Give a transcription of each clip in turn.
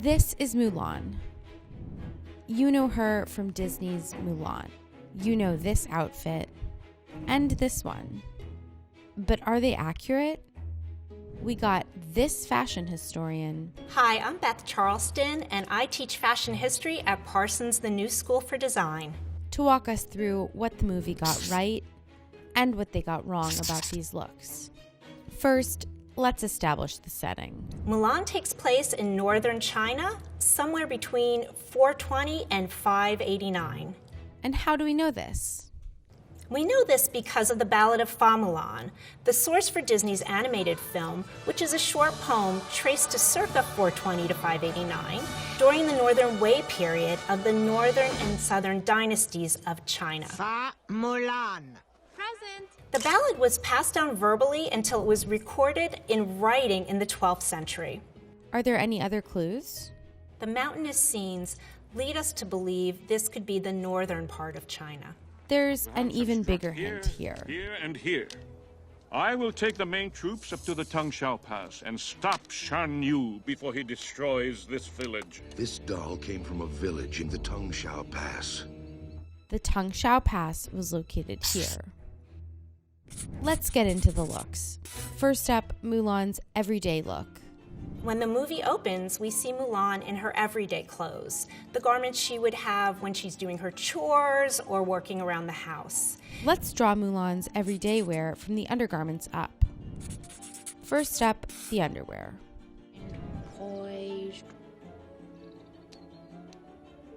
This is Mulan. You know her from Disney's Mulan. You know this outfit and this one. But are they accurate? We got this fashion historian. Hi, I'm Beth Charleston, and I teach fashion history at Parsons The New School for Design. To walk us through what the movie got right and what they got wrong about these looks. First, let's establish the setting. Mulan takes place in northern China, somewhere between 420 and 589. And how do we know this? We know this because of the Ballad of Fa Mulan, the source for Disney's animated film, which is a short poem traced to circa 420 to 589, during the Northern Wei period of the northern and southern dynasties of China. Fa Mulan. Present. The ballad was passed down verbally until it was recorded in writing in the 12th century. Are there any other clues? The mountainous scenes lead us to believe this could be the northern part of China. There's an even bigger hint here. Here and here. I will take the main troops up to the Tangshao Pass and stop Shan Yu before he destroys this village. This doll came from a village in the Tangshao Pass. The Tangshao Pass was located here. Let's get into the looks. First up, Mulan's everyday look. When the movie opens, we see Mulan in her everyday clothes, the garments she would have when she's doing her chores or working around the house. Let's draw Mulan's everyday wear from the undergarments up. First up, the underwear. Poised.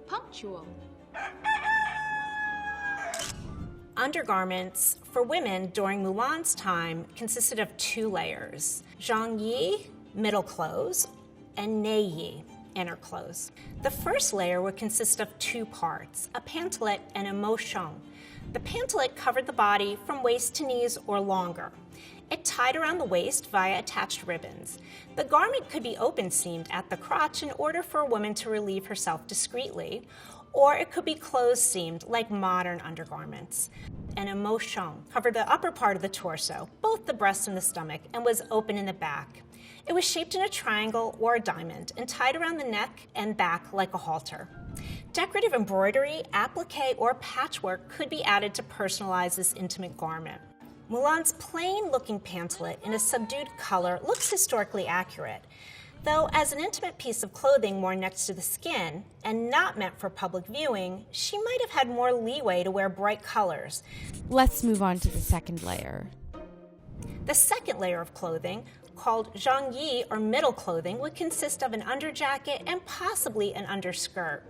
Punctual. Undergarments for women during Mulan's time consisted of 2 layers: zhangyi, middle clothes, and neiyi, inner clothes. The first layer would consist of 2 parts, a pantalette and a mochon. The pantalette covered the body from waist to knees or longer. It tied around the waist via attached ribbons. The garment could be open-seamed at the crotch in order for a woman to relieve herself discreetly, or it could be closed-seamed like modern undergarments. And a mochon covered the upper part of the torso, both the breast and the stomach, and was open in the back. It was shaped in a triangle or a diamond and tied around the neck and back like a halter. Decorative embroidery, applique, or patchwork could be added to personalize this intimate garment. Mulan's plain-looking pantalette in a subdued color looks historically accurate, though as an intimate piece of clothing worn next to the skin and not meant for public viewing, she might have had more leeway to wear bright colors. Let's move on to the second layer. The second layer of clothing, called zhangyi or middle clothing, would consist of an underjacket and possibly an underskirt.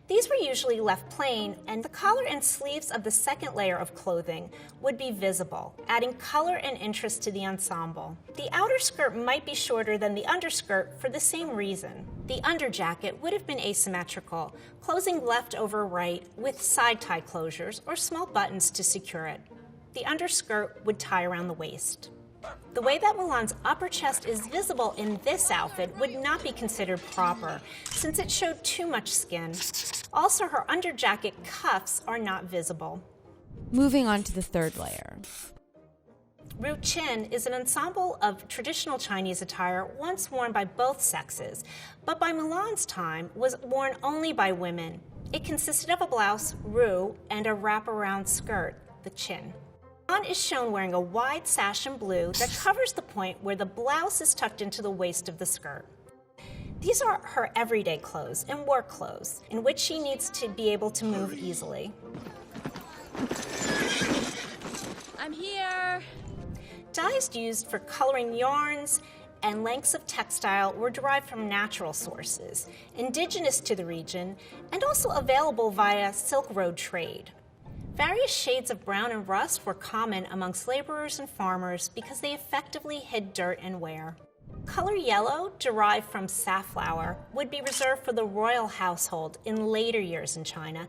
These were usually left plain, and the collar and sleeves of the second layer of clothing would be visible, adding color and interest to the ensemble. The outer skirt might be shorter than the underskirt for the same reason. The underjacket would have been asymmetrical, closing left over right with side-tie closures or small buttons to secure it. The underskirt would tie around the waist. The way that Mulan's upper chest is visible in this outfit would not be considered proper, since it showed too much skin. Also, her underjacket cuffs are not visible. Moving on to the third layer. Ruqin is an ensemble of traditional Chinese attire once worn by both sexes, but by Mulan's time was worn only by women. It consisted of a blouse, ru, and a wraparound skirt, the chin. Mulan is shown wearing a wide sash in blue that covers the point where the blouse is tucked into the waist of the skirt. These are her everyday clothes and work clothes, in which she needs to be able to move easily. I'm here. Dyes used for coloring yarns and lengths of textile were derived from natural sources, indigenous to the region, and also available via Silk Road trade. Various shades of brown and rust were common amongst laborers and farmers because they effectively hid dirt and wear. Color yellow, derived from safflower, would be reserved for the royal household in later years in China.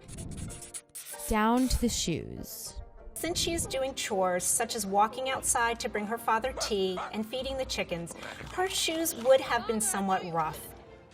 Down to the shoes. Since she is doing chores such as walking outside to bring her father tea and feeding the chickens, her shoes would have been somewhat rough.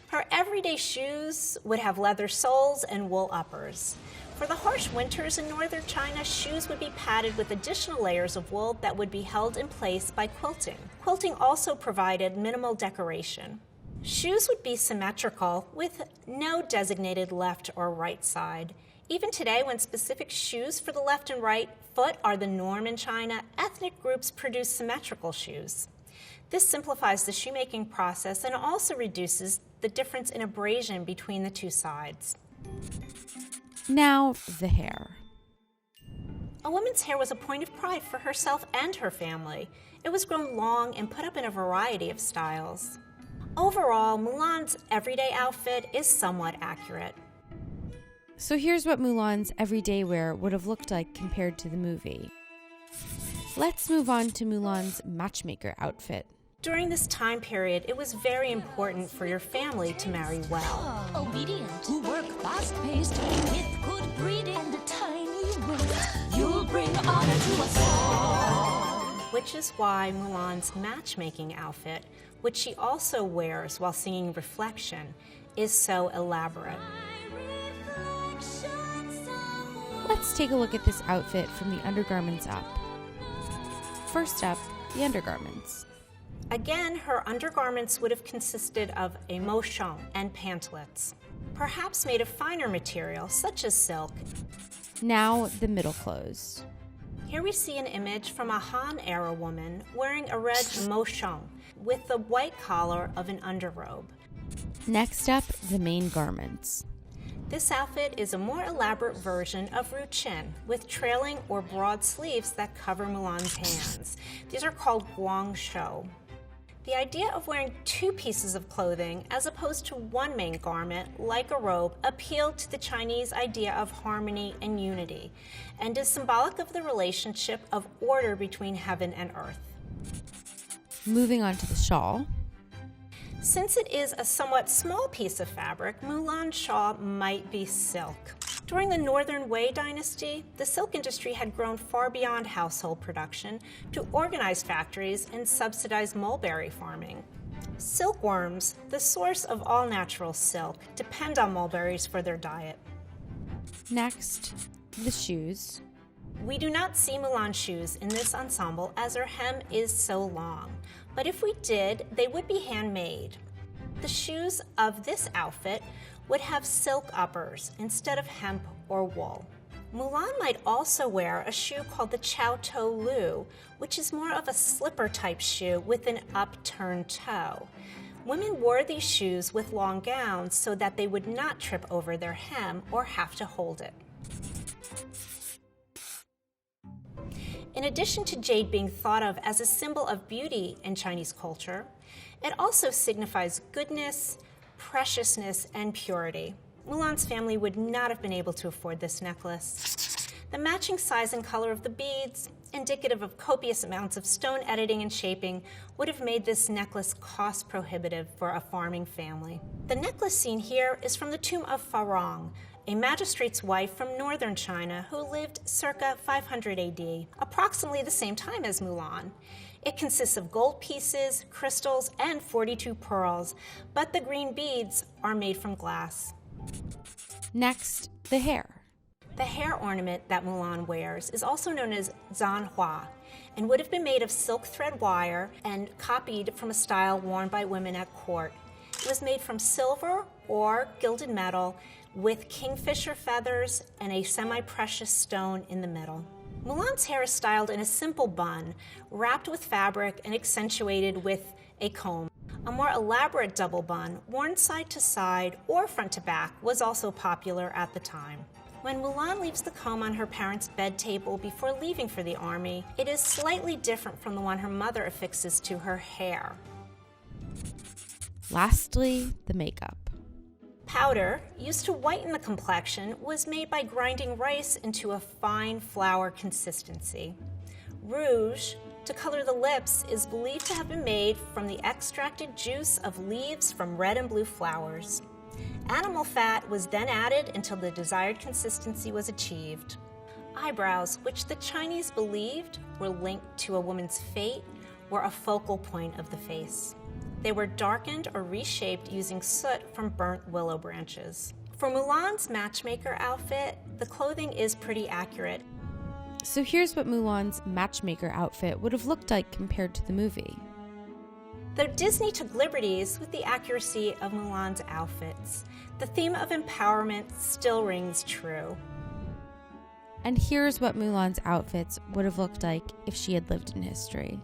Her everyday shoes would have leather soles and wool uppers. For the harsh winters in northern China, shoes would be padded with additional layers of wool that would be held in place by quilting. Quilting also provided minimal decoration. Shoes would be symmetrical with no designated left or right side. Even today, when specific shoes for the left and right foot are the norm in China, ethnic groups produce symmetrical shoes. This simplifies the shoemaking process and also reduces the difference in abrasion between the two sides. Now, the hair. A woman's hair was a point of pride for herself and her family. It was grown long and put up in a variety of styles. Overall, Mulan's everyday outfit is somewhat accurate. So here's what Mulan's everyday wear would have looked like compared to the movie. Let's move on to Mulan's matchmaker outfit. During this time period, it was very important for your family to marry well. Obedient, who work fast-paced, with good breeding and a tiny waist. You'll bring honor to us all. Which is why Mulan's matchmaking outfit, which she also wears while singing Reflection, is so elaborate. Let's take a look at this outfit from the undergarments up. First up, the undergarments. Again, her undergarments would have consisted of a mochon and pantalets, perhaps made of finer material such as silk. Now, the middle clothes. Here we see an image from a Han-era woman wearing a red mochon with the white collar of an underrobe. Next up, the main garments. This outfit is a more elaborate version of ruchin with trailing or broad sleeves that cover Mulan's hands. These are called guangshou. The idea of wearing two pieces of clothing as opposed to one main garment, like a robe, appealed to the Chinese idea of harmony and unity, and is symbolic of the relationship of order between heaven and earth. Moving on to the shawl. Since it is a somewhat small piece of fabric, Mulan's shawl might be silk. During the Northern Wei dynasty, the silk industry had grown far beyond household production to organize factories and subsidize mulberry farming. Silkworms, the source of all natural silk, depend on mulberries for their diet. Next, the shoes. We do not see Mulan shoes in this ensemble as her hem is so long, but if we did, they would be handmade. The shoes of this outfit would have silk uppers instead of hemp or wool. Mulan might also wear a shoe called the Chow Toe Lu, which is more of a slipper-type shoe with an upturned toe. Women wore these shoes with long gowns so that they would not trip over their hem or have to hold it. In addition to jade being thought of as a symbol of beauty in Chinese culture, it also signifies goodness, preciousness, and purity. Mulan's family would not have been able to afford this necklace. The matching size and color of the beads, indicative of copious amounts of stone editing and shaping, would have made this necklace cost prohibitive for a farming family. The necklace seen here is from the tomb of Farong, a magistrate's wife from northern China who lived circa 500 AD, approximately the same time as Mulan. It consists of gold pieces, crystals, and 42 pearls, but the green beads are made from glass. Next, the hair. The hair ornament that Mulan wears is also known as zanhua and would have been made of silk thread wire and copied from a style worn by women at court. It was made from silver or gilded metal with kingfisher feathers and a semi-precious stone in the middle. Mulan's hair is styled in a simple bun, wrapped with fabric and accentuated with a comb. A more elaborate double bun, worn side to side or front to back, was also popular at the time. When Mulan leaves the comb on her parents' bed table before leaving for the army, it is slightly different from the one her mother affixes to her hair. Lastly, the makeup. Powder, used to whiten the complexion, was made by grinding rice into a fine flour consistency. Rouge, to color the lips, is believed to have been made from the extracted juice of leaves from red and blue flowers. Animal fat was then added until the desired consistency was achieved. Eyebrows, which the Chinese believed were linked to a woman's fate, were a focal point of the face. They were darkened or reshaped using soot from burnt willow branches. For Mulan's matchmaker outfit, the clothing is pretty accurate. So here's what Mulan's matchmaker outfit would have looked like compared to the movie. Though Disney took liberties with the accuracy of Mulan's outfits, the theme of empowerment still rings true. And here's what Mulan's outfits would have looked like if she had lived in history.